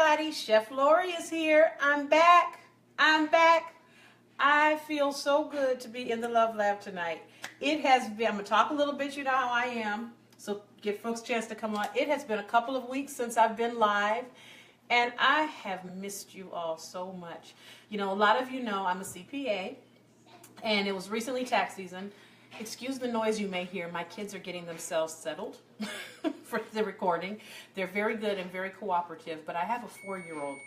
everybody. Chef Lori is here. I'm back. I feel so good to be in the Love Lab tonight. It has been, I'm going to talk a little bit, you know how I am, so give folks a chance to come on. It has been a couple of weeks since I've been live, and I have missed you all so much. You know, a lot of you know I'm a CPA, and it was recently tax season. Excuse the noise you may hear. My kids are getting themselves settled for the recording. They're very good and very cooperative, but I have a 4-year-old.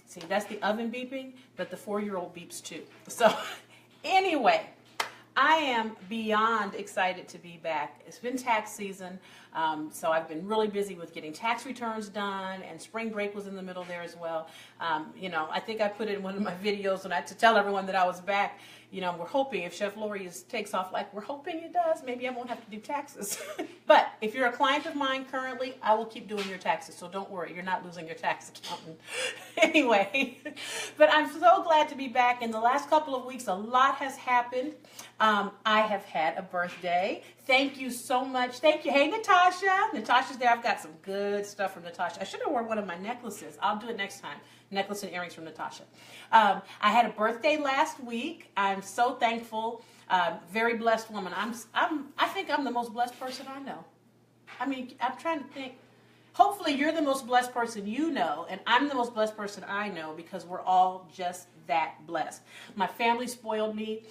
See, that's the oven beeping, but the 4-year-old beeps too. So anyway, I am beyond excited to be back. It's been tax season, so I've been really busy with getting tax returns done, and spring break was in the middle there as well. You know, I think I put it in one of my videos when to tell everyone that I was back. You know, we're hoping if Chef Lori takes off like we're hoping it does, maybe I won't have to do taxes. But if you're a client of mine currently, I will keep doing your taxes, so don't worry, you're not losing your tax accountant. Anyway, but I'm so glad to be back. In the last couple of weeks, a lot has happened. I have had a birthday. Thank you so much. Thank you. Hey, Natasha. Natasha's there. I've got some good stuff from Natasha. I should have worn one of my necklaces. I'll do it next time. Necklace and earrings from Natasha. I had a birthday last week. I'm so thankful. Very blessed woman. I think I'm the most blessed person I know. I mean, I'm trying to think. Hopefully you're the most blessed person you know, and I'm the most blessed person I know, because we're all just that blessed. My family spoiled me.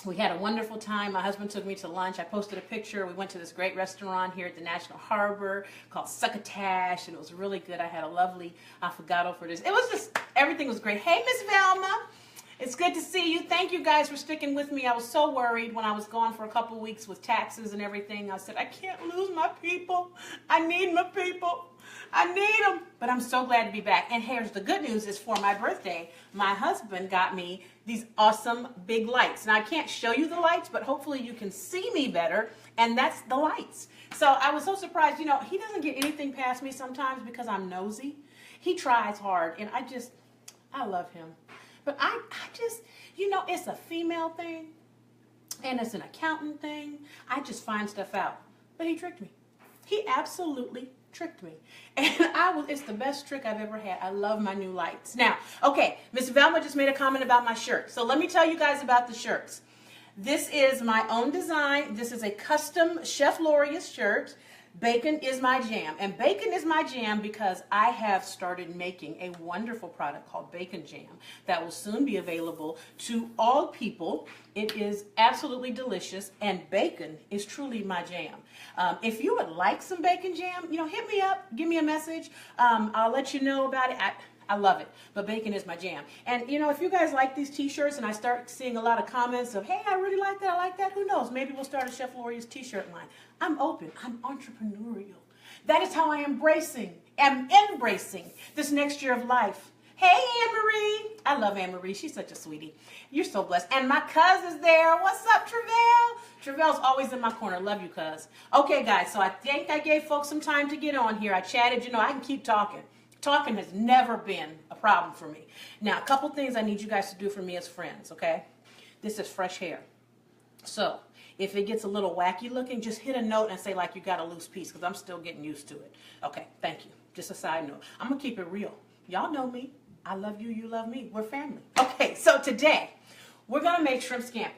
We had a wonderful time. My husband took me to lunch. I posted a picture. We went to this great restaurant here at the National Harbor called Succotash, and it was really good. I had a lovely affogato for this. It was just, everything was great. Hey, Miss Velma. It's good to see you. Thank you guys for sticking with me. I was so worried when I was gone for a couple of weeks with taxes and everything. I said, I can't lose my people. I need my people. I need them. But I'm so glad to be back. And here's the good news is for my birthday, my husband got me these awesome big lights. Now, I can't show you the lights, but hopefully you can see me better, and that's the lights. So I was so surprised. You know, he doesn't get anything past me sometimes because I'm nosy. He tries hard, and I love him. But I just, you know, it's a female thing, and it's an accountant thing. I just find stuff out. But he tricked me. He absolutely tricked me. And it's the best trick I've ever had. I love my new lights. Now, okay, Miss Velma just made a comment about my shirt. So let me tell you guys about the shirts. This is my own design. This is a custom Chef Lori's shirt. Bacon is my jam. And bacon is my jam because I have started making a wonderful product called Bacon Jam that will soon be available to all people. It is absolutely delicious, and bacon is truly my jam. If you would like some bacon jam, you know, hit me up, give me a message. I'll let you know about it. I love it, but bacon is my jam. And, you know, if you guys like these t-shirts and I start seeing a lot of comments of, hey, I really like that, I like that, who knows? Maybe we'll start a Chef Lori's t-shirt line. I'm open. I'm entrepreneurial. That is how I am embracing this next year of life. Hey, Anne-Marie. I love Anne-Marie. She's such a sweetie. You're so blessed. And my cuz is there. What's up, Travell? Travell's always in my corner. Love you, cuz. Okay, guys, so I think I gave folks some time to get on here. I chatted. You know, I can keep talking. Talking has never been a problem for me. Now, a couple things I need you guys to do for me as friends, okay? This is fresh hair. So, if it gets a little wacky looking, just hit a note and say like you got a loose piece, because I'm still getting used to it. Okay, thank you. Just a side note. I'm going to keep it real. Y'all know me. I love you. You love me. We're family. Okay, so today, we're going to make shrimp scampi.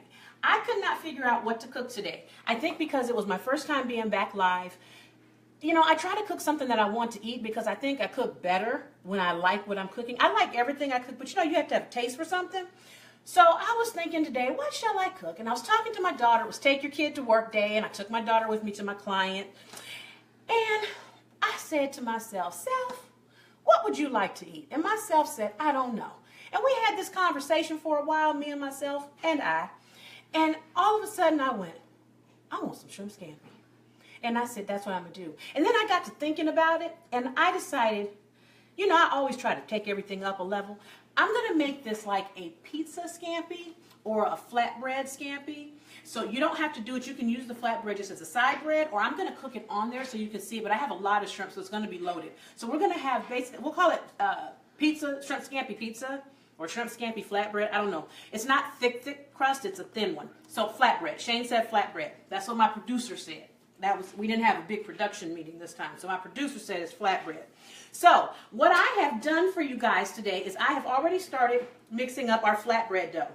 I could not figure out what to cook today. I think because it was my first time being back live. You know, I try to cook something that I want to eat because I think I cook better when I like what I'm cooking. I like everything I cook, but you know, you have to have a taste for something. So I was thinking today, what shall I cook? And I was talking to my daughter. It was take your kid to work day, and I took my daughter with me to my client. And I said to myself, Self, what would you like to eat? And myself said, I don't know. And we had this conversation for a while, me and myself and I. And all of a sudden I went, I want some shrimp scampi. And I said, that's what I'm going to do. And then I got to thinking about it, and I decided, you know, I always try to take everything up a level. I'm going to make this like a pizza scampi or a flatbread scampi. So you don't have to do it. You can use the flatbread just as a side bread, or I'm going to cook it on there so you can see it. But I have a lot of shrimp, so it's going to be loaded. So we're going to have basically, we'll call it pizza, shrimp scampi pizza, or shrimp scampi flatbread. I don't know. It's not thick crust. It's a thin one. So flatbread. Shane said flatbread. That's what my producer said. we didn't have a big production meeting this time, so my producer said it's flatbread. So what I have done for you guys today is I have already started mixing up our flatbread dough.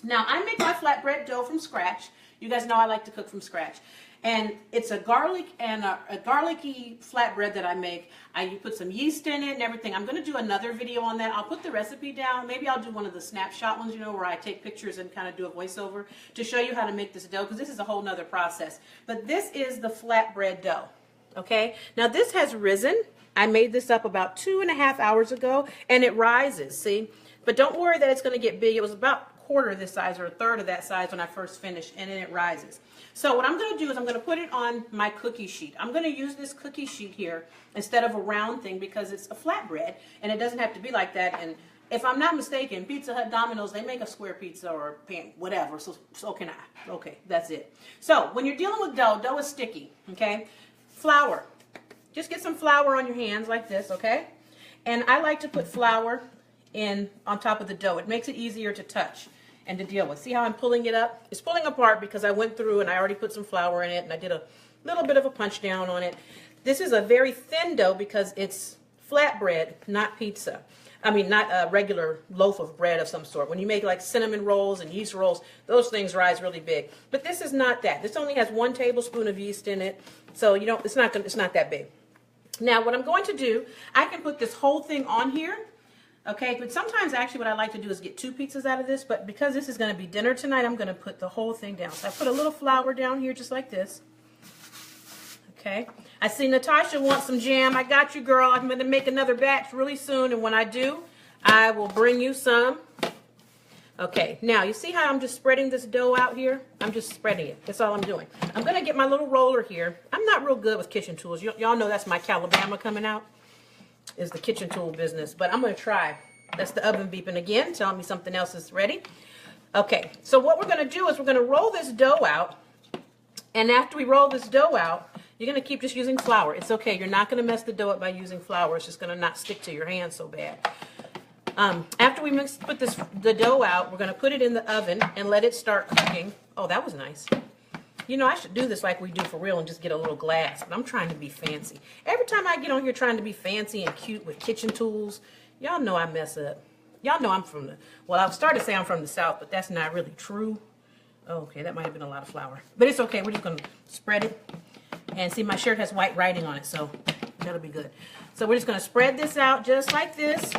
Now I make my flatbread dough from scratch. You guys know I like to cook from scratch. And it's a garlic and a garlicky flatbread that I make. You put some yeast in it and everything. I'm going to do another video on that. I'll put the recipe down. Maybe I'll do one of the snapshot ones, you know, where I take pictures and kind of do a voiceover to show you how to make this dough, because this is a whole nother process. But this is the flatbread dough. Okay, now this has risen. I made this up about 2.5 hours ago, and it rises, see? But don't worry that it's going to get big. It was about a quarter of this size or a third of that size when I first finished, and then it rises. So what I'm going to do is I'm going to put it on my cookie sheet. I'm going to use this cookie sheet here instead of a round thing because it's a flatbread, and it doesn't have to be like that. And if I'm not mistaken, Pizza Hut, Domino's, they make a square pizza or pan, whatever, so can I. Okay, that's it. So when you're dealing with dough, dough is sticky, okay? Flour. Just get some flour on your hands like this, okay? And I like to put flour on top of the dough. It makes it easier to touch and to deal with. See how I'm pulling it up? It's pulling apart because I went through and I already put some flour in it, and I did a little bit of a punch down on it. This is a very thin dough because it's flatbread, not pizza. I mean, not a regular loaf of bread of some sort. When you make like cinnamon rolls and yeast rolls, those things rise really big. But this is not that. This only has 1 tablespoon of yeast in it, so it's not that big. Now, what I'm going to do, I can put this whole thing on here. Okay, but sometimes actually what I like to do is get 2 pizzas out of this, but because this is going to be dinner tonight, I'm going to put the whole thing down. So I put a little flour down here just like this. Okay, I see Natasha wants some jam. I got you, girl. I'm going to make another batch really soon, and when I do, I will bring you some. Okay, now you see how I'm just spreading this dough out here? I'm just spreading it. That's all I'm doing. I'm going to get my little roller here. I'm not real good with kitchen tools. Y'all know that's my Calabama coming out, is the kitchen tool business, but I'm going to try. That's the oven beeping again, telling me something else is ready. Okay, so what we're going to do is we're going to roll this dough out, and after we roll this dough out, you're going to keep just using flour. It's okay. You're not going to mess the dough up by using flour. It's just going to not stick to your hand so bad. After we put the dough out, we're going to put it in the oven and let it start cooking. Oh, that was nice. You know, I should do this like we do for real and just get a little glass, but I'm trying to be fancy. Every time I get on here trying to be fancy and cute with kitchen tools, y'all know I mess up. Y'all know I'm from well, I started to say I'm from the South, but that's not really true. Oh, okay, that might have been a lot of flour. But it's okay. We're just going to spread it. And see, my shirt has white writing on it, so that'll be good. So we're just going to spread this out just like this.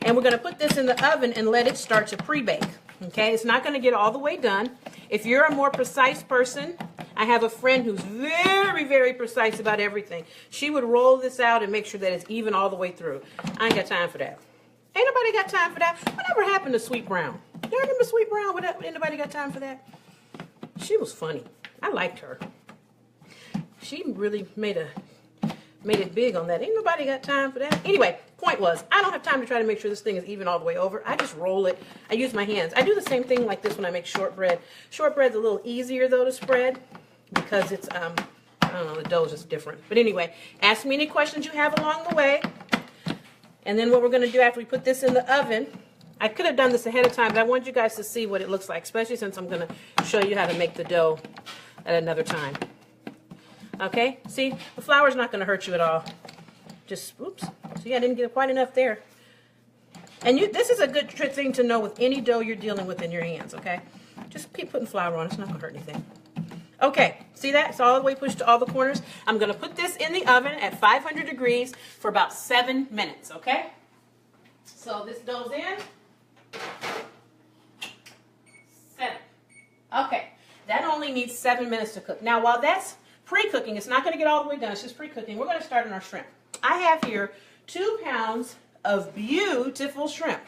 And we're going to put this in the oven and let it start to pre-bake. Okay, it's not going to get all the way done. If you're a more precise person, I have a friend who's very, very precise about everything. She would roll this out and make sure that it's even all the way through. I ain't got time for that. Ain't nobody got time for that. Whatever happened to Sweet Brown? Y'all remember Sweet Brown? Anybody got time for that? She was funny. I liked her. She really made it big on that. Ain't nobody got time for that. Anyway, point was, I don't have time to try to make sure this thing is even all the way over. I just roll it. I use my hands. I do the same thing like this when I make shortbread. Shortbread's a little easier, though, to spread because it's, I don't know, the dough's just different. But anyway, ask me any questions you have along the way. And then what we're going to do after we put this in the oven, I could have done this ahead of time, but I want you guys to see what it looks like, especially since I'm going to show you how to make the dough at another time. Okay, see, the flour's not going to hurt you at all. Just, oops, see, I didn't get quite enough there. And this is a good thing to know with any dough you're dealing with in your hands, okay? Just keep putting flour on, it's not going to hurt anything. Okay, see that? It's all the way pushed to all the corners. I'm going to put this in the oven at 500 degrees for about 7 minutes, okay? So this dough's in. 7. Okay, that only needs 7 minutes to cook. Now, while that's pre-cooking, it's not going to get all the way done. It's just pre-cooking. We're going to start on our shrimp. I have here 2 pounds of beautiful shrimp.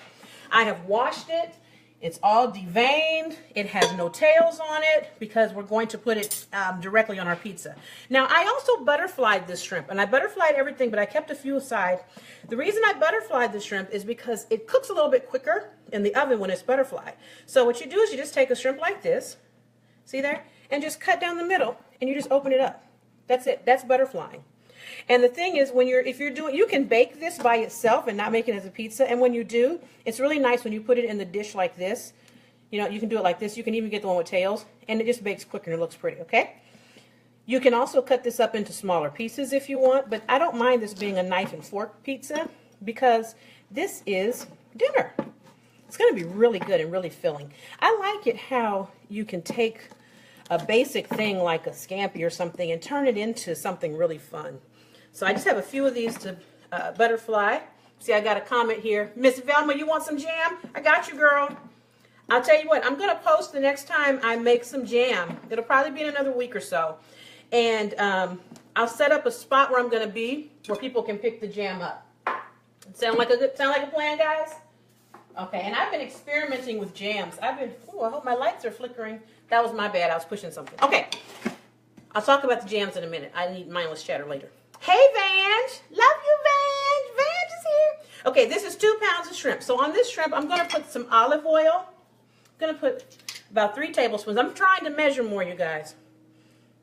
I have washed it. It's all deveined. It has no tails on it because we're going to put it directly on our pizza. Now, I also butterflied this shrimp, and I butterflied everything, but I kept a few aside. The reason I butterflied the shrimp is because it cooks a little bit quicker in the oven when it's butterflied. So what you do is you just take a shrimp like this, see there, and just cut down the middle, and you just open it up. That's it. That's butterflying. And the thing is, if you're doing, you can bake this by itself and not make it as a pizza. And when you do, it's really nice when you put it in the dish like this. You know, you can do it like this. You can even get the one with tails, and it just bakes quicker and it looks pretty, okay? You can also cut this up into smaller pieces if you want, but I don't mind this being a knife and fork pizza because this is dinner. It's going to be really good and really filling. I like it how you can take a basic thing like a scampi or something and turn it into something really fun. So I just have a few of these to butterfly. See, I got a comment here. Miss Velma, you want some jam? I got you, girl. I'll tell you what, I'm going to post the next time I make some jam. It'll probably be in another week or so. And I'll set up a spot where I'm going to be where people can pick the jam up. Sound like a plan, guys? Okay, and I've been experimenting with jams. I hope my lights are flickering. That was my bad. I was pushing something. Okay, I'll talk about the jams in a minute. I need mindless chatter later. Hey, Vange. Love you, Vange. Vange is here. Okay, this is 2 pounds of shrimp. So on this shrimp, I'm going to put some olive oil. I'm going to put about 3 tablespoons. I'm trying to measure more, you guys.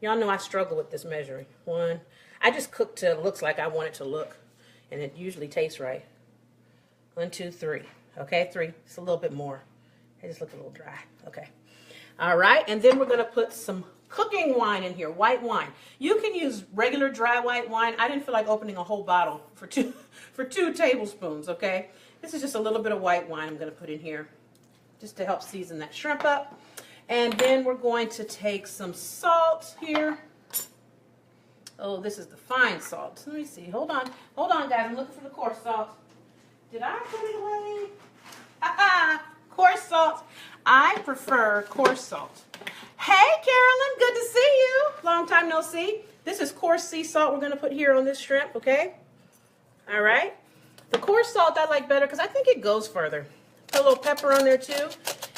Y'all know I struggle with this measuring. 1. I just cook till it looks like I want it to look. And it usually tastes right. 1, 2, 3. Okay, 3. It's a little bit more. I just look a little dry. Okay. All right, and then we're going to put some cooking wine in here, white wine. You can use regular dry white wine. I didn't feel like opening a whole bottle for two tablespoons, okay? This is just a little bit of white wine I'm going to put in here just to help season that shrimp up. And then we're going to take some salt here. Oh, this is the fine salt. Let me see. Hold on, guys. I'm looking for the coarse salt. Did I put it away? Coarse salt. I prefer coarse salt. Hey, Carolyn, good to see you. Long time no see. This is coarse sea salt we're going to put here on this shrimp, okay? All right. The coarse salt I like better because I think it goes further. Put a little pepper on there too.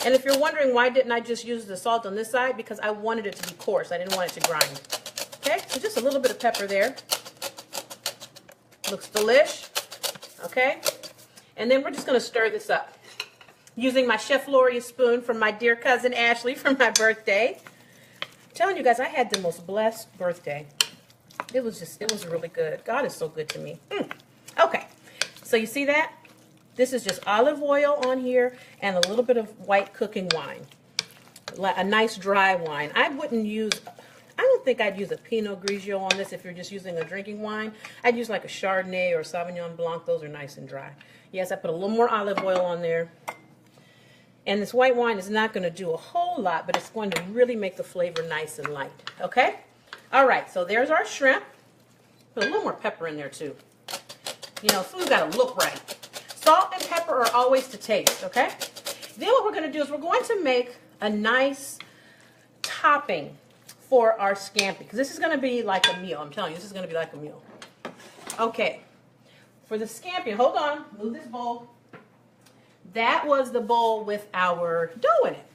And if you're wondering why didn't I just use the salt on this side, because I wanted it to be coarse. I didn't want it to grind. Okay, so just a little bit of pepper there. Looks delish. Okay. And then we're just going to stir this up using my Chef Loria spoon from my dear cousin Ashley for my birthday. I'm telling you guys, I had the most blessed birthday. It was really good. God is so good to me. Okay, so you see that? This is just olive oil on here and a little bit of white cooking wine. A nice dry wine. I don't think I'd use a Pinot Grigio on this if you're just using a drinking wine. I'd use like a Chardonnay or Sauvignon Blanc. Those are nice and dry. Yes, I put a little more olive oil on there. And this white wine is not going to do a whole lot, but it's going to really make the flavor nice and light. Okay? All right, so there's our shrimp. Put a little more pepper in there too. You know, food's got to look right. Salt and pepper are always to taste, okay? Then what we're going to do is we're going to make a nice topping for our scampi, because this is going to be like a meal. I'm telling you, this is going to be like a meal. Okay. For the scampi, hold on. Move this bowl. That was the bowl with our dough in it.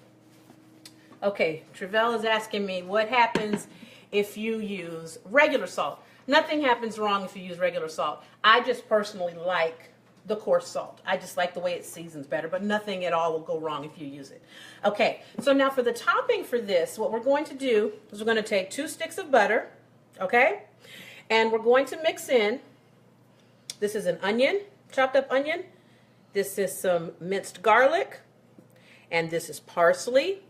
Okay, Travell is asking me what happens if you use regular salt. Nothing happens wrong if you use regular salt. I just personally like the coarse salt. I just like the way it seasons better, but nothing at all will go wrong if you use it. Okay, so now for the topping for this, what we're going to do is we're going to take 2 sticks of butter, okay? And we're going to mix in, this is an onion, chopped up onion. This is some minced garlic, and this is parsley,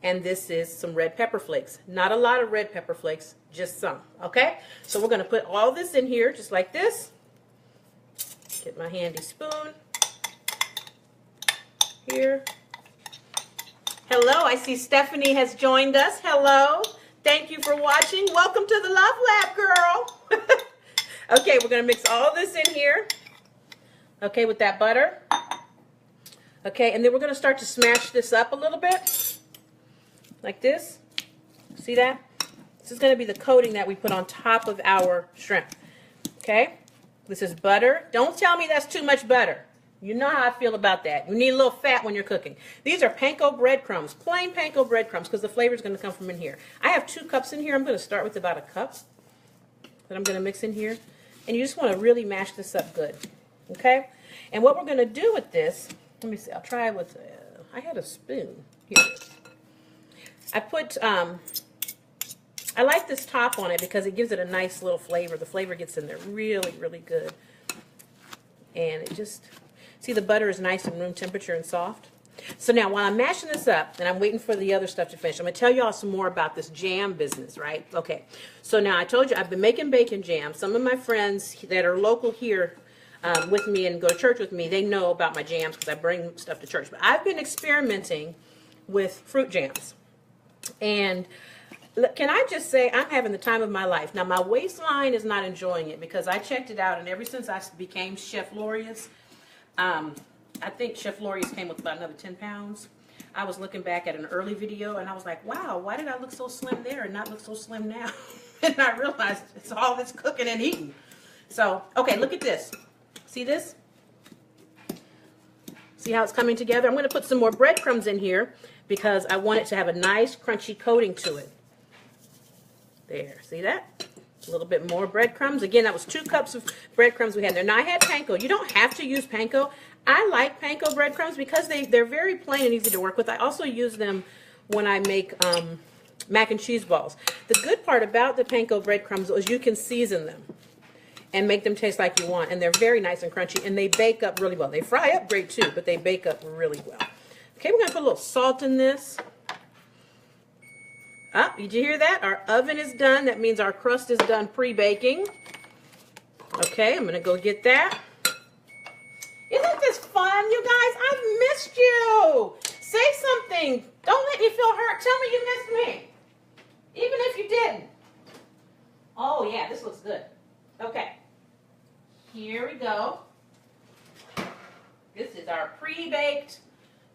and this is some red pepper flakes. Not a lot of red pepper flakes, just some, okay? So we're going to put all this in here just like this. Get my handy spoon here. Hello, I see Stephanie has joined us. Hello. Thank you for watching. Welcome to the Love Lab, girl. Okay, we're going to mix all this in here. Okay, with that butter. Okay, and then we're going to start to smash this up a little bit. Like this. See that? This is going to be the coating that we put on top of our shrimp. Okay? This is butter. Don't tell me that's too much butter. You know how I feel about that. You need a little fat when you're cooking. These are Panko breadcrumbs, plain Panko breadcrumbs, because the flavor is going to come from in here. I have 2 cups in here. I'm going to start with about a cup that I'm going to mix in here. And you just want to really mash this up good. Okay? And what we're going to do with this, let me see. I'll try with, I had a spoon. Here it is. I put, I like this top on it because it gives it a nice little flavor. The flavor gets in there really, really good. And it just, see the butter is nice and room temperature and soft. So now while I'm mashing this up and I'm waiting for the other stuff to finish, I'm going to tell y'all some more about this jam business, right? Okay. So now I told you I've been making bacon jam. Some of my friends that are local here with me and go to church with me, they know about my jams because I bring stuff to church. But I've been experimenting with fruit jams. And can I just say, I'm having the time of my life. Now, my waistline is not enjoying it because I checked it out, and ever since I became Chef Loria's, I think Chef Loria's came with about another 10 pounds. I was looking back at an early video, and I was like, wow, why did I look so slim there and not look so slim now? And I realized it's all this cooking and eating. So, okay, look at this. See this? See how it's coming together? I'm going to put some more breadcrumbs in here because I want it to have a nice crunchy coating to it. There, see that? A little bit more breadcrumbs. Again, that was 2 cups of breadcrumbs we had there. Now, I had Panko. You don't have to use Panko. I like Panko breadcrumbs because they're very plain and easy to work with. I also use them when I make mac and cheese balls. The good part about the Panko breadcrumbs is you can season them and make them taste like you want. And they're very nice and crunchy, and they bake up really well. They fry up great too, but they bake up really well. Okay, we're going to put a little salt in this. Oh, did you hear that? Our oven is done. That means our crust is done pre-baking. Okay, I'm going to go get that. Isn't this fun, you guys? I've missed you. Say something. Don't let me feel hurt. Tell me you missed me. Even if you didn't. Oh, yeah, this looks good. Okay. Here we go. This is our pre-baked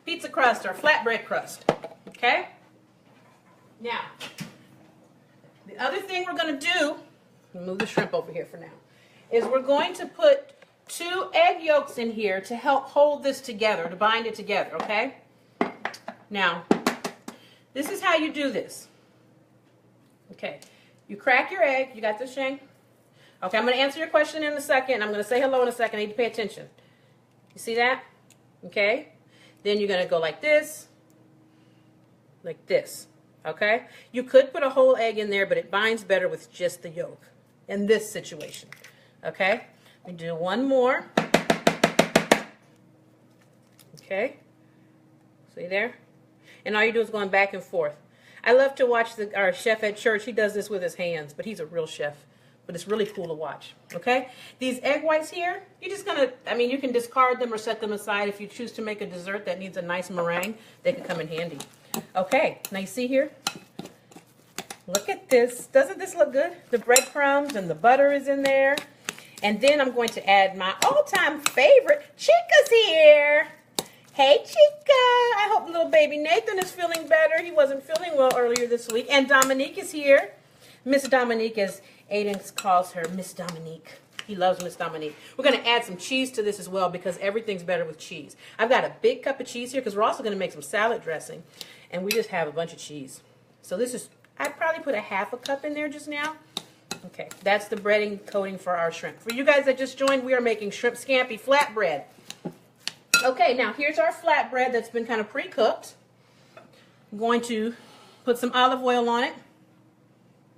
pizza crust or flatbread crust. Okay? Now, the other thing we're going to do, move the shrimp over here for now, is we're going to put 2 egg yolks in here to help hold this together, to bind it together, okay? Now, this is how you do this. Okay, you crack your egg. You got this, Shane? Okay, I'm going to answer your question in a second. I'm going to say hello in a second. I need to pay attention. You see that? Okay? Then you're going to go like this, okay? You could put a whole egg in there, but it binds better with just the yolk in this situation, okay? We do one more. Okay? See there? And all you do is going back and forth. I love to watch our chef at church. He does this with his hands, but he's a real chef. But it's really cool to watch. Okay? These egg whites here, you're just going to, I mean, you can discard them or set them aside. If you choose to make a dessert that needs a nice meringue, they can come in handy. Okay, now you see here? Look at this. Doesn't this look good? The breadcrumbs and the butter is in there. And then I'm going to add my all-time favorite. Chica's here. Hey, Chica. I hope little baby Nathan is feeling better. He wasn't feeling well earlier this week. And Dominique is here. Miss Dominique, as Aiden calls her, Miss Dominique. He loves Miss Dominique. We're going to add some cheese to this as well because everything's better with cheese. I've got a big cup of cheese here because we're also going to make some salad dressing. And we just have a bunch of cheese. So this is, I'd probably put a half a cup in there just now. Okay, that's the breading coating for our shrimp. For you guys that just joined, we are making shrimp scampi flatbread. Okay, now here's our flatbread that's been kind of pre-cooked. I'm going to put some olive oil on it,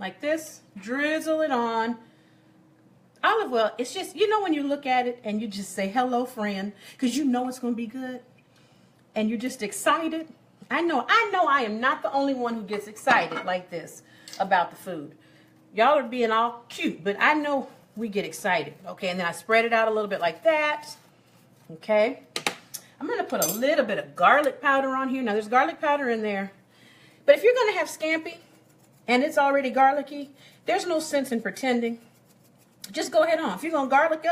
like this. Drizzle it on. Olive oil, it's just, you know when you look at it and you just say, hello, friend, because you know it's going to be good. And you're just excited. I know I am not the only one who gets excited like this about the food. Y'all are being all cute, but I know we get excited. Okay, and then I spread it out a little bit like that. Okay. I'm going to put a little bit of garlic powder on here. Now, there's garlic powder in there. But if you're going to have scampi and it's already garlicky, there's no sense in pretending. Just go ahead on. If you're going to garlic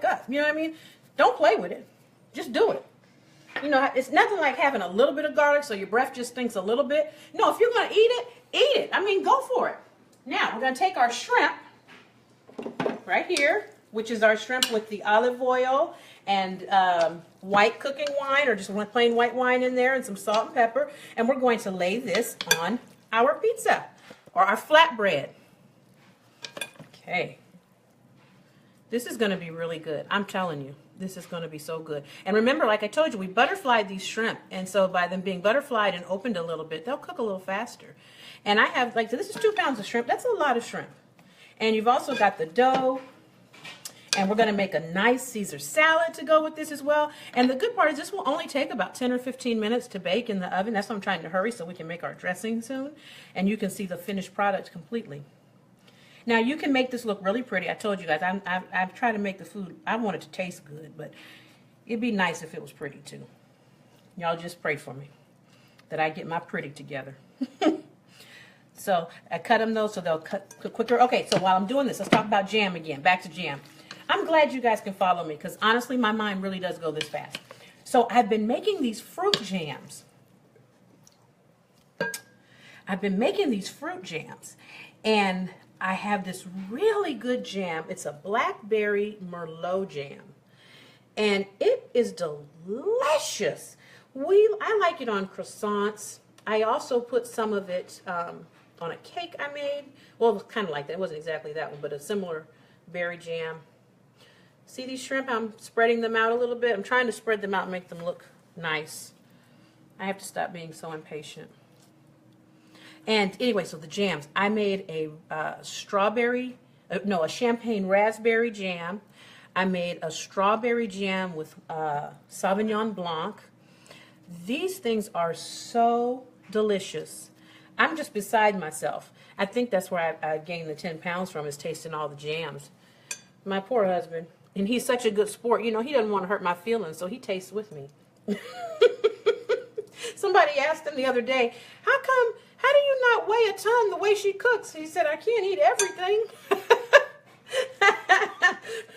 up. You know what I mean? Don't play with it. Just do it. You know, it's nothing like having a little bit of garlic so your breath just stinks a little bit. No, if you're going to eat it, eat it. I mean, go for it. Now, we're going to take our shrimp right here, which is our shrimp with the olive oil and white cooking wine, or just plain white wine in there, and some salt and pepper. And we're going to lay this on our pizza or our flatbread. Okay. This is going to be really good. I'm telling you, this is going to be so good. And remember, like I told you, we butterflied these shrimp. And so by them being butterflied and opened a little bit, they'll cook a little faster. And I have, like, this is 2 pounds of shrimp. That's a lot of shrimp. And you've also got the dough. And we're going to make a nice Caesar salad to go with this as well. And the good part is this will only take about 10 or 15 minutes to bake in the oven. That's why I'm trying to hurry so we can make our dressing soon. And you can see the finished product completely. Now you can make this look really pretty. I told you guys, I've tried to make the food. I want it to taste good, but it'd be nice if it was pretty too. Y'all just pray for me that I get my pretty together. So I cut them though so they'll cut quicker. Okay, so while I'm doing this, let's talk about jam again. Back to jam. I'm glad you guys can follow me because honestly, my mind really does go this fast. So I've been making these fruit jams. And I have this really good jam. It's a Blackberry Merlot Jam. And it is delicious. I like it on croissants. I also put some of it on a cake I made. Well, it was kind of like that. It wasn't exactly that one, but a similar berry jam. See these shrimp? I'm spreading them out a little bit. I'm trying to spread them out and make them look nice. I have to stop being so impatient. And anyway, so the jams. I made a champagne raspberry jam. I made a strawberry jam with Sauvignon Blanc. These things are so delicious. I'm just beside myself. I think that's where I gained the 10 pounds from, is tasting all the jams. My poor husband. And he's such a good sport. You know, he doesn't want to hurt my feelings, so he tastes with me. Somebody asked him the other day, how do you not weigh a ton the way she cooks? He said, I can't eat everything.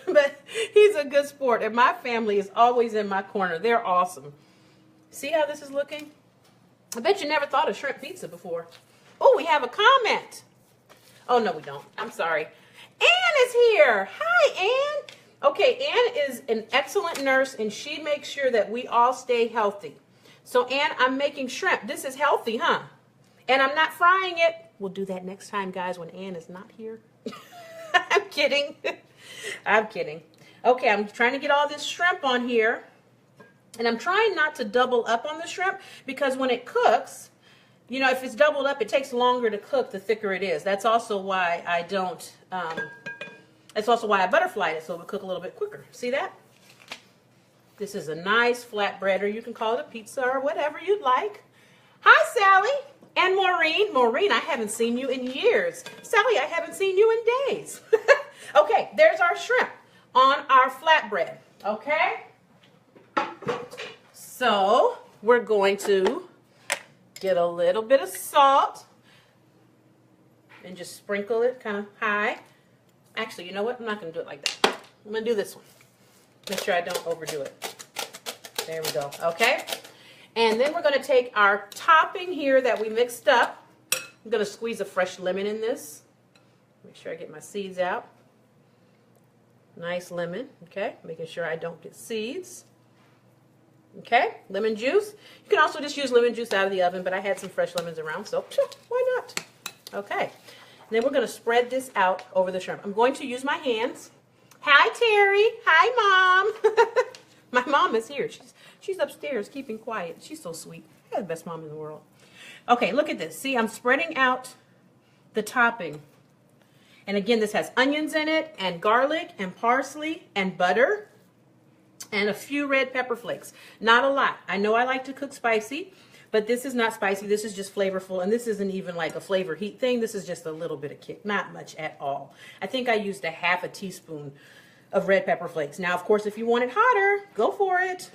But he's a good sport, and my family is always in my corner. They're awesome. See how this is looking? I bet you never thought of shrimp pizza before. Oh, we have a comment. Oh, no, we don't. I'm sorry. Ann is here. Hi, Ann. Okay, Ann is an excellent nurse, and she makes sure that we all stay healthy. So, Ann, I'm making shrimp. This is healthy, huh? And I'm not frying it. We'll do that next time, guys, when Ann is not here. I'm kidding. I'm kidding. Okay, I'm trying to get all this shrimp on here. And I'm trying not to double up on the shrimp because when it cooks, you know, if it's doubled up, it takes longer to cook the thicker it is. That's also why I don't, that's also why I butterfly it so it will cook a little bit quicker. See that? This is a nice flatbread, or you can call it a pizza or whatever you'd like. Hi, Sally and Maureen. Maureen, I haven't seen you in years. Sally, I haven't seen you in days. Okay, there's our shrimp on our flatbread. Okay? So we're going to get a little bit of salt and just sprinkle it kind of high. Actually, you know what? I'm not going to do it like that. I'm going to do this one. Make sure I don't overdo it. There we go. Okay? And then we're going to take our topping here that we mixed up. I'm going to squeeze a fresh lemon in this. Make sure I get my seeds out. Nice lemon. Okay? Making sure I don't get seeds. Okay, lemon juice. You can also just use lemon juice out of the oven, but I had some fresh lemons around, so why not? Okay, and then we're going to spread this out over the shrimp. I'm going to use my hands. Hi, Terry. Hi, Mom. My mom is here. She's upstairs keeping quiet. She's so sweet. I have the best mom in the world. Okay, look at this. See, I'm spreading out the topping. And again, this has onions in it, and garlic, and parsley, and butter. And a few red pepper flakes. Not a lot. I know I like to cook spicy, but this is not spicy. This is just flavorful, and this isn't even like a flavor heat thing. This is just a little bit of kick. Not much at all. I think I used a half a teaspoon of red pepper flakes. Now, of course, if you want it hotter, go for it.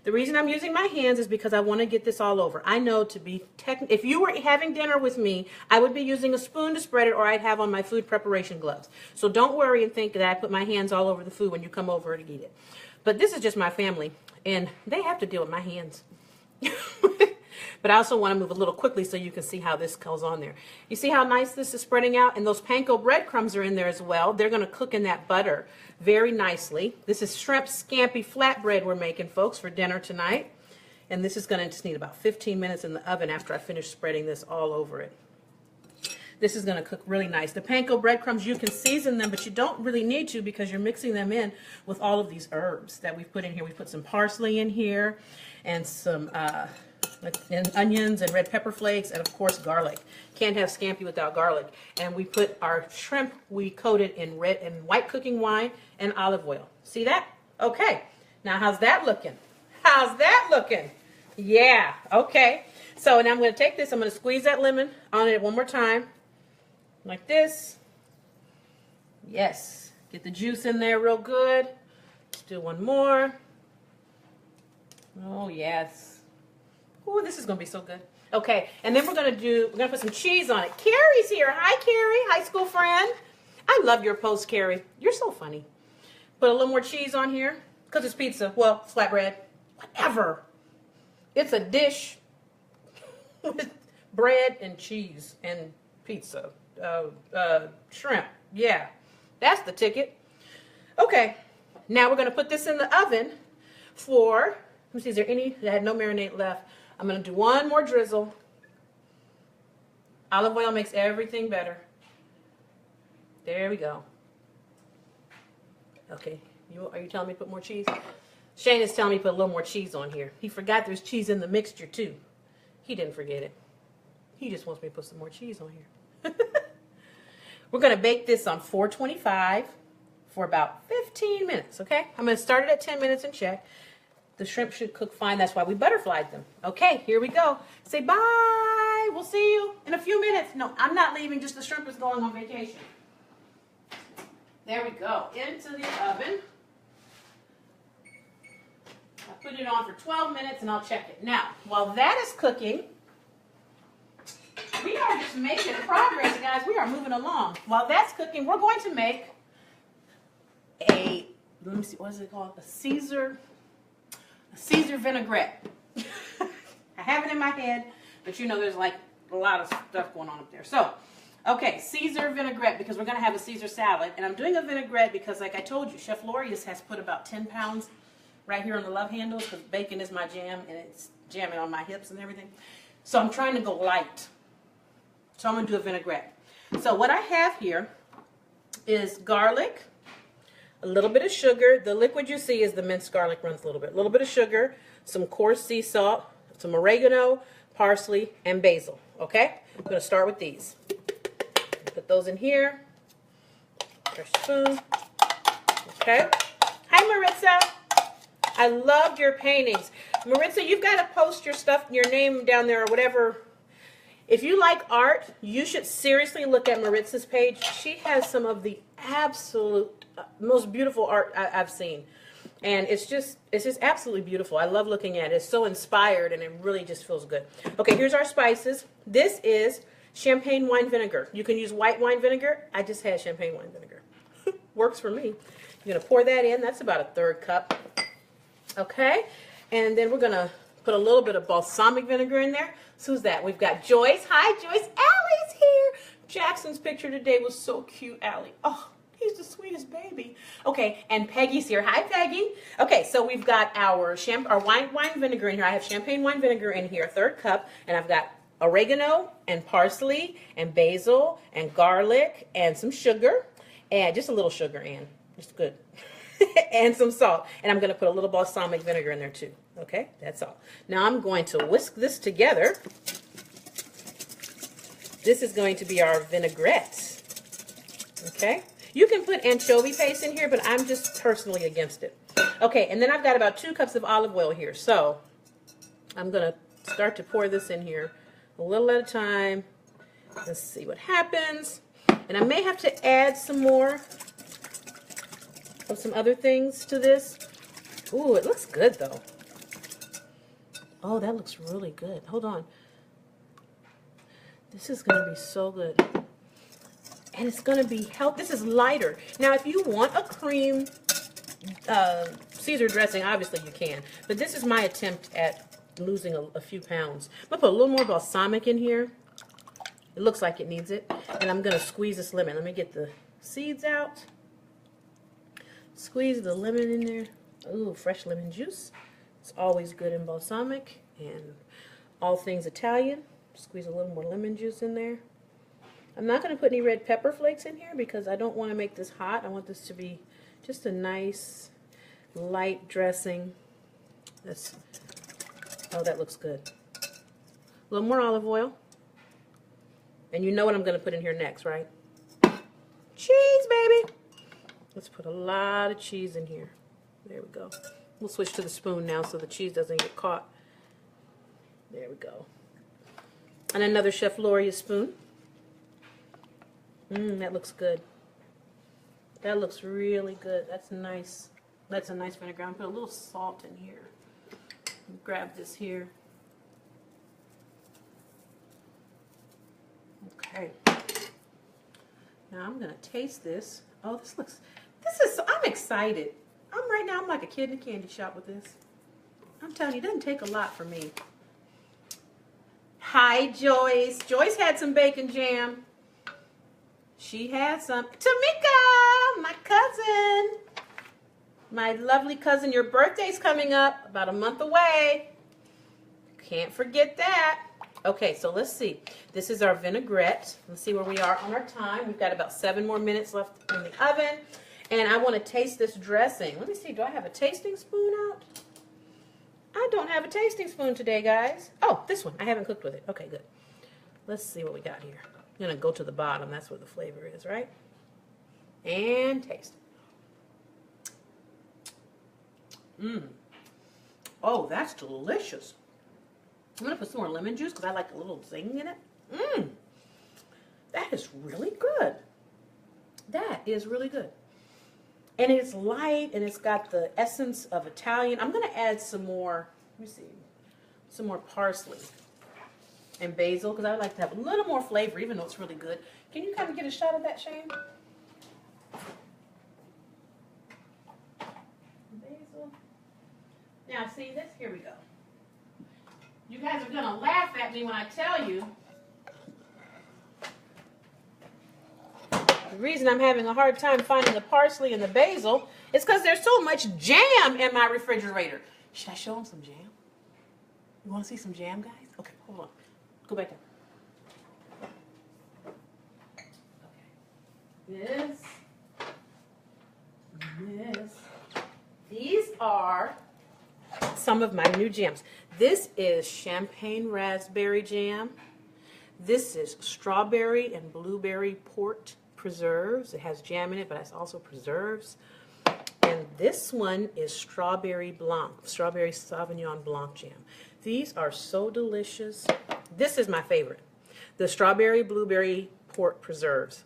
The reason I'm using my hands is because I want to get this all over. I know to be if you were having dinner with me, I would be using a spoon to spread it, or I'd have on my food preparation gloves. So don't worry and think that I put my hands all over the food when you come over to eat it. But this is just my family, and they have to deal with my hands. But I also want to move a little quickly so you can see how this goes on there. You see how nice this is spreading out? And those panko breadcrumbs are in there as well. They're going to cook in that butter very nicely. This is shrimp scampi flatbread we're making, folks, for dinner tonight. And this is going to just need about 15 minutes in the oven after I finish spreading this all over it. This is going to cook really nice. The panko breadcrumbs, you can season them, but you don't really need to because you're mixing them in with all of these herbs that we've put in here. We put some parsley in here and some and onions and red pepper flakes, and of course garlic. Can't have scampi without garlic. And we put our shrimp, we coated in red and white cooking wine and olive oil. See that? Okay. Now how's that looking? How's that looking? Yeah. Okay. So now I'm going to take this. I'm going to squeeze that lemon on it one more time, like this. Yes. Get the juice in there real good. Let's do one more. Oh yes. Ooh, this is going to be so good. Okay, and then we're going to put some cheese on it. Carrie's here. Hi, Carrie, high school friend. I love your post, Carrie. You're so funny. Put a little more cheese on here, because it's pizza. Well, flatbread. Whatever. It's a dish with bread and cheese and pizza. Shrimp. Yeah, that's the ticket. Okay, now we're going to put this in the oven for, let me see, is there any, I had no marinade left. I'm going to do one more drizzle. Olive oil makes everything better. There we go. Okay, are you telling me to put more cheese? Shane is telling me to put a little more cheese on here. He forgot there's cheese in the mixture too. He didn't forget it. He just wants me to put some more cheese on here. We're going to bake this on 425 for about 15 minutes, okay? I'm going to start it at 10 minutes and check. The shrimp should cook fine. That's why we butterflied them. Okay, here we go. Say bye. We'll see you in a few minutes. No, I'm not leaving. Just the shrimp is going on vacation. There we go. Into the oven. I put it on for 12 minutes and I'll check it. Now, while that is cooking, we are just making progress, guys. We are moving along. While that's cooking, we're going to make a, let me see, what is it called? A Caesar vinaigrette. I have it in my head, but you know there's like a lot of stuff going on up there. So, okay, Caesar vinaigrette, because we're going to have a Caesar salad. And I'm doing a vinaigrette because, like I told you, Chef Lorius has put about 10 pounds right here on the love handles because bacon is my jam and it's jamming on my hips and everything. So I'm trying to go light. So I'm going to do a vinaigrette. So what I have here is garlic, a little bit of sugar. The liquid you see is the minced garlic runs a little bit. A little bit of sugar, some coarse sea salt, some oregano, parsley, and basil. Okay? I'm going to start with these. Put those in here. Fresh spoon. Okay? Hi, Maritza. I loved your paintings. Maritza, you've got to post your stuff, your name down there or whatever. If you like art, you should seriously look at Maritza's page. She has some of the absolute most beautiful art I've seen. And it's just absolutely beautiful. I love looking at it. It's so inspired and it really just feels good. Okay, here's our spices. This is champagne wine vinegar. You can use white wine vinegar. I just had champagne wine vinegar. Works for me. You're going to pour that in. That's about a 1/3 cup. Okay, and then we're going to put a little bit of balsamic vinegar in there. So who's that? We've got Joyce. Hi, Joyce. Allie's here. Jackson's picture today was so cute, Allie. Oh, he's the sweetest baby. Okay, and Peggy's here. Hi, Peggy. Okay, so we've got our wine vinegar in here. I have champagne wine vinegar in here, 1/3 cup, and I've got oregano and parsley and basil and garlic and some sugar, and just a little sugar, Ann. Just good. And some salt. And I'm going to put a little balsamic vinegar in there too. Okay, that's all. Now I'm going to whisk this together. This is going to be our vinaigrette. Okay. You can put anchovy paste in here, but I'm just personally against it. Okay, and then I've got about 2 cups of olive oil here. So I'm going to start to pour this in here a little at a time. Let's see what happens. And I may have to add some more of some other things to this. Ooh, it looks good though. Oh, that looks really good. Hold on. This is going to be so good. And it's going to be healthy. This is lighter. Now, if you want a cream Caesar dressing, obviously you can. But this is my attempt at losing a few pounds. I'm going to put a little more balsamic in here. It looks like it needs it. And I'm going to squeeze this lemon. Let me get the seeds out. Squeeze the lemon in there. Ooh, fresh lemon juice. It's always good in balsamic and all things Italian. Squeeze a little more lemon juice in there. I'm not going to put any red pepper flakes in here because I don't want to make this hot. I want this to be just a nice light dressing. Oh, that looks good. A little more olive oil. And you know what I'm going to put in here next, right? Cheese, baby. Let's put a lot of cheese in here. There we go. We'll switch to the spoon now so the cheese doesn't get caught. There we go. And another Chef Loria spoon. That looks good. That looks really good. That's nice. That's a nice vinegar. I'm going to put a little salt in here. Grab this here. Okay. Now I'm going to taste this. Oh, I'm excited. Right now, I'm like a kid in a candy shop with this. I'm telling you, it doesn't take a lot for me. Hi, Joyce. Joyce had some bacon jam. She had some. Tamika, my cousin. My lovely cousin, your birthday's coming up, about a month away. Can't forget that. Okay, so let's see. This is our vinaigrette. Let's see where we are on our time. We've got about 7 more minutes left in the oven. And I want to taste this dressing. Let me see, do I have a tasting spoon out? I don't have a tasting spoon today, guys. Oh, this one. I haven't cooked with it. Okay, good. Let's see what we got here. I'm going to go to the bottom. That's where the flavor is, right? And taste. Oh, that's delicious. I'm going to put some more lemon juice because I like a little zing in it. That is really good. That is really good. And it's light, and it's got the essence of Italian. I'm going to add some more, let me see, some more parsley and basil, because I would like to have a little more flavor, even though it's really good. Can you kind of get a shot of that, Shane? Basil. Now, see this? Here we go. You guys are going to laugh at me when I tell you the reason I'm having a hard time finding the parsley and the basil is because there's so much jam in my refrigerator. Should I show them some jam? You want to see some jam, guys? Okay, hold on. Go back there. Okay. This. These are some of my new jams. This is champagne raspberry jam. This is strawberry and blueberry port preserves. It has jam in it, but it's also preserves. And this one is strawberry blanc, strawberry Sauvignon Blanc jam. These are so delicious. This is my favorite, the strawberry blueberry port preserves.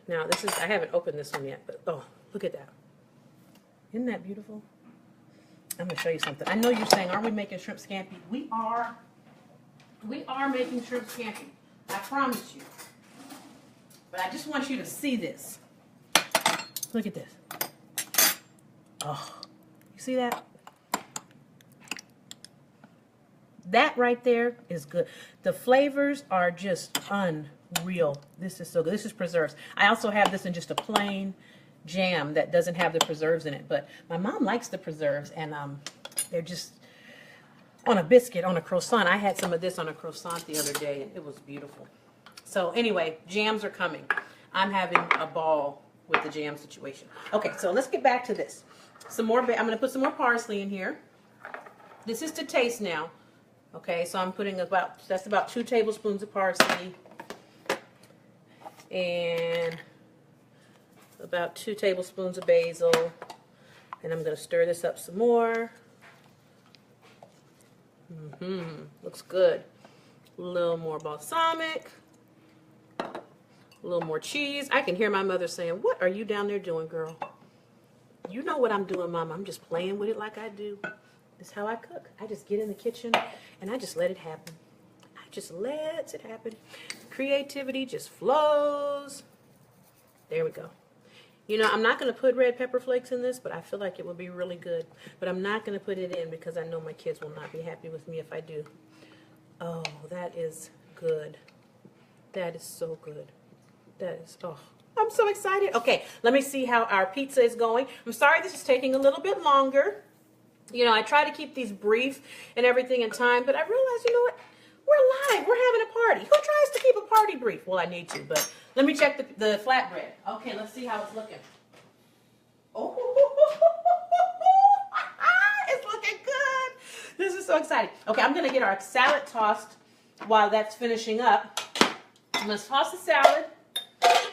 Now this is, I haven't opened this one yet, but oh, look at that. Isn't that beautiful? I'm going to show you something. I know you're saying, are we making shrimp scampi? We are making shrimp scampi. I promise you. But I just want you to see this. Look at this. Oh, you see that? That right there is good. The flavors are just unreal. This is so good. This is preserves. I also have this in just a plain jam that doesn't have the preserves in it. But my mom likes the preserves, and they're just on a biscuit, on a croissant. I had some of this on a croissant the other day, and it was beautiful. So anyway, jams are coming. I'm having a ball with the jam situation. Okay, so let's get back to this. Some more. I'm going to put some more parsley in here. This is to taste now. Okay, so I'm putting that's about 2 tablespoons of parsley and about 2 tablespoons of basil. And I'm going to stir this up some more. Looks good. A little more balsamic. A little more cheese. I can hear my mother saying, "What are you down there doing, girl?" You know what I'm doing, Mama. I'm just playing with it like I do. This is how I cook. I just get in the kitchen and I just let it happen. I just let it happen. Creativity just flows. There we go. You know, I'm not going to put red pepper flakes in this, but I feel like it would be really good. But I'm not going to put it in because I know my kids will not be happy with me if I do. Oh, that is good. That is so good. That is, oh, I'm so excited. Okay, let me see how our pizza is going. I'm sorry this is taking a little bit longer. You know, I try to keep these brief and everything in time, but I realized, you know what? We're live. We're having a party. Who tries to keep a party brief? Well, I need to, but let me check the flatbread. Okay, let's see how it's looking. Oh, it's looking good. This is so exciting. Okay, I'm going to get our salad tossed while that's finishing up. I'm going to toss the salad,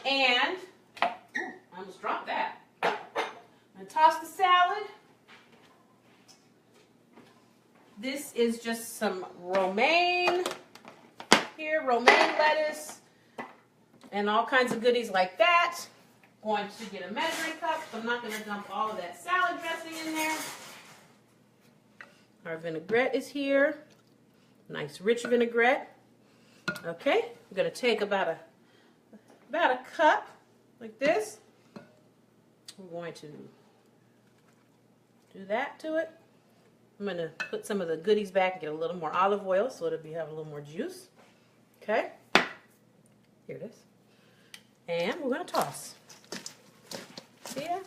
and I almost dropped that. I'm going to toss the salad. This is just some romaine here, romaine lettuce, and all kinds of goodies like that. Going to get a measuring cup. I'm not going to dump all of that salad dressing in there. Our vinaigrette is here. Nice rich vinaigrette. Okay, I'm going to take about a cup like this. We're going to do that to it. I'm going to put some of the goodies back and get a little more olive oil so it'll have a little more juice. Okay, here it is. And we're going to toss. See that?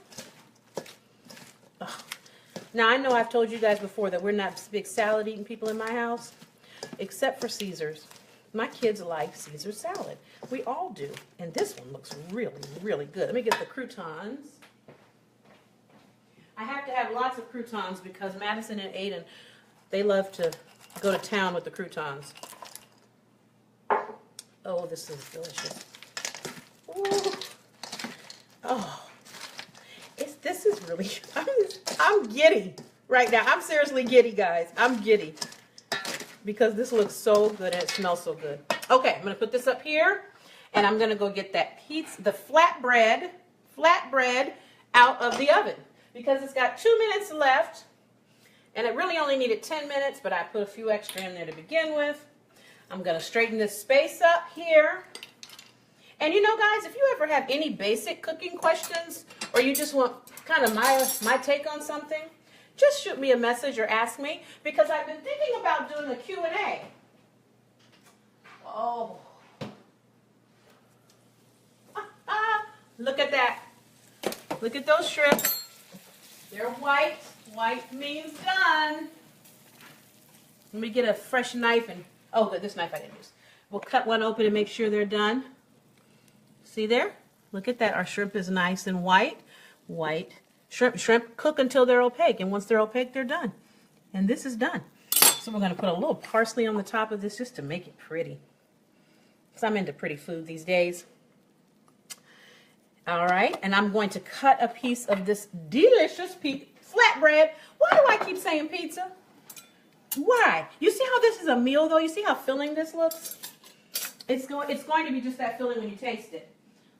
Oh. Now, I know I've told you guys before that we're not big salad eating people in my house, except for Caesar's. My kids like Caesar salad. We all do. And this one looks really, really good. Let me get the croutons. I have to have lots of croutons because Madison and Aiden, they love to go to town with the croutons. Oh, this is delicious. Ooh. Oh, this is really, I'm giddy right now. I'm seriously giddy, guys. I'm giddy because this looks so good and it smells so good. Okay, I'm going to put this up here, and I'm going to go get that pizza, the flatbread out of the oven because it's got 2 minutes left, and it really only needed 10 minutes, but I put a few extra in there to begin with. I'm going to straighten this space up here. And you know, guys, if you ever have any basic cooking questions or you just want kind of my take on something, just shoot me a message or ask me because I've been thinking about doing a Q&A. Oh. Look at that. Look at those shrimp. They're white. White means done. Let me get a fresh knife and, oh, good, this knife I didn't use. We'll cut one open and make sure they're done. See there? Look at that. Our shrimp is nice and white. White. Shrimp cook until they're opaque, and once they're opaque, they're done. And this is done. So we're going to put a little parsley on the top of this just to make it pretty. Because I'm into pretty food these days. All right, and I'm going to cut a piece of this delicious flatbread. Why do I keep saying pizza? Why? You see how this is a meal, though? You see how filling this looks? It's going to be just that filling when you taste it.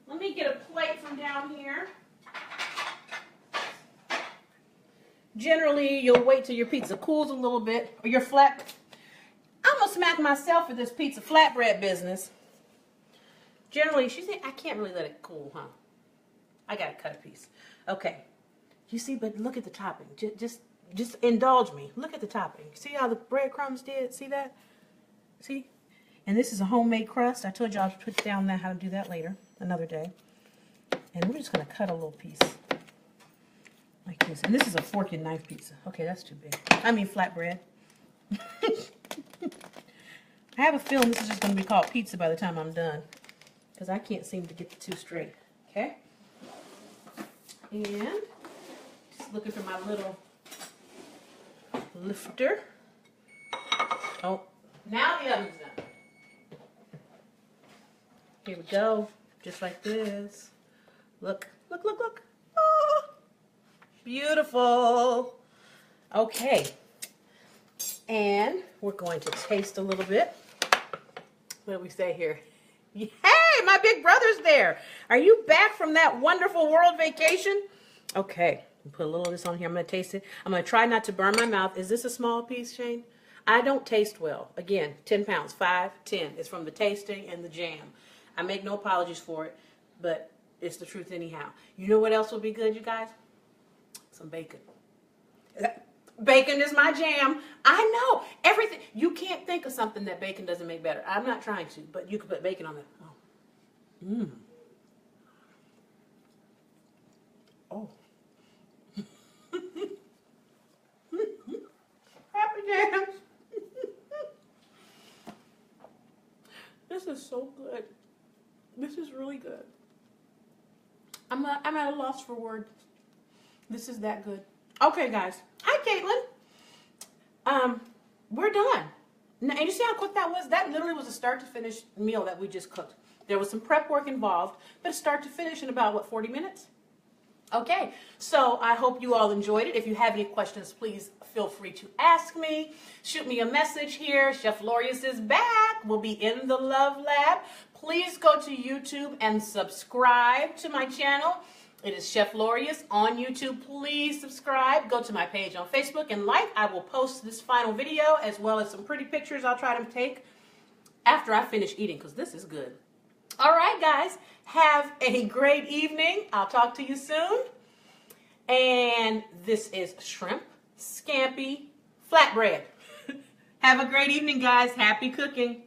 Let me get a plate from down here. Generally, you'll wait till your pizza cools a little bit, or your flat. I'm going to smack myself for this pizza flatbread business. Generally, she said, I can't really let it cool, huh? I got to cut a piece. Okay. You see, but look at the topping. Just indulge me. Look at the topping. See how the breadcrumbs did? See that? See? And this is a homemade crust. I told you I'll put down how to do that later, another day. And we're just going to cut a little piece like this. And this is a fork and knife pizza. Okay, that's too big. I mean flatbread. I have a feeling this is just going to be called pizza by the time I'm done. Because I can't seem to get the two straight. Okay? And just looking for my little lifter. Oh, now the oven's done. Here we go. Just like this. Look, look, look, look. Oh, beautiful. Okay. And we're going to taste a little bit. What do we say here? Hey, my big brother's there. Are you back from that wonderful world vacation? Okay. Put a little of this on here. I'm going to taste it. I'm going to try not to burn my mouth. Is this a small piece, Shane? I don't taste well. Again, 10 pounds, 5, 10. It's from the tasting and the jam. I make no apologies for it, but it's the truth anyhow. You know what else would be good, you guys? Some bacon. Bacon is my jam. I know. Everything. You can't think of something that bacon doesn't make better. I'm not trying to, but you can put bacon on it. Oh. Mmm. Oh. Happy dance. This is so good. This is really good. I'm at a loss for words. This is that good. Okay, guys. Hi, Caitlin. we're done. Now, and you see how quick that was? That literally was a start to finish meal that we just cooked. There was some prep work involved, but start to finish in about, what, 40 minutes? Okay, so I hope you all enjoyed it. If you have any questions, please feel free to ask me. Shoot me a message here. Chef Lorius is back. We'll be in the Love Lab. Please go to YouTube and subscribe to my channel. It is Chef Lorius on YouTube. Please subscribe. Go to my page on Facebook and like. I will post this final video as well as some pretty pictures I'll try to take after I finish eating because this is good. All right, guys. Have a great evening. I'll talk to you soon. And this is Shrimp Scampi Flatbread. Have a great evening, guys. Happy cooking.